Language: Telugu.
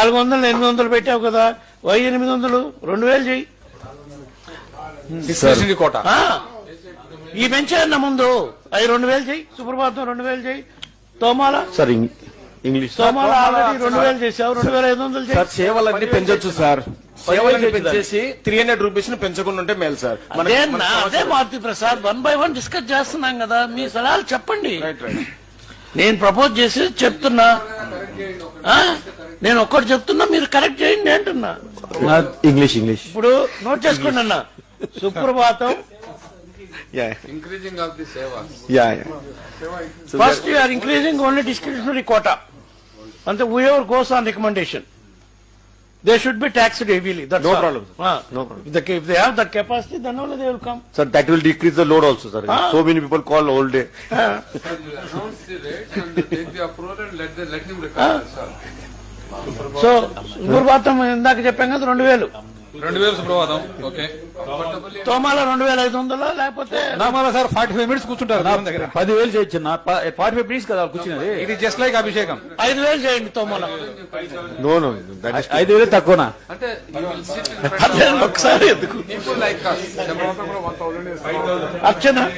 400 800 పెట్టావు కదా, 800 2000 చెయ్యి. డిస్క్రిషనరీ కోటా ఈ పెంచాయన్న ముందు అవి 2000 చెయ్యి. సుప్రభాతం 2000 చెయ్యి. తోమాల సార్ ఇంగ్లీష్ తోమాల ఆల్రెడీ 2000 చేసావు, 2500 చెయ్యి. సార్ సేవలన్నీ పెంచొచ్చు సార్. సేవలన్నీ పెంచేసి 300 రూపీస్ ను పెంచకుండా ఉంటే మేలు సార్. అదే మారుతి ప్రసాద్ 1 by 1 డిస్కస్ చేస్తున్నాం కదా, మీ సలహాలు చెప్పండి. నేను ప్రపోజ్ చేసి చెప్తున్నా, నేను ఒక్కటి చెప్తున్నా, మీరు కరెక్ట్ చేయండి అంటున్నా. ఇంగ్లీష్ ఇప్పుడు నోట్ చేసుకోండి అన్న. సుప్రభాతం increasing of the seva. First you are increasing only discretionary quota. And whoever goes on recommendation, they should be taxed heavily. That's No all. problem, sir. No problem. If they have that capacity, then only they will come. Sir, that will decrease the load also, sir. So many people call all day. Sir, you announce the rates and take the approval and let him recover, sir. So, సుప్రభాతం ఇందాక చెప్పాం కదా 2000. 2000 సుప్రభాతం. ఓకే. తోమాల 2500 లేకపోతే నామాల సార్ 45 మినిట్స్ కూర్చుంటారు దేవుని దగ్గర. 10,000 చేయొచ్చు 45 minutes కదా కూర్చున్నది. ఇది జస్ట్ లైక్ అభిషేకం. 5000 చేయండి తోమాల. No, that is 5,000 తక్కువనా? అంటే you will sit in front of ఒకసారి ఎందుకు people like us. Chemrata కూడా 1000 is అర్చన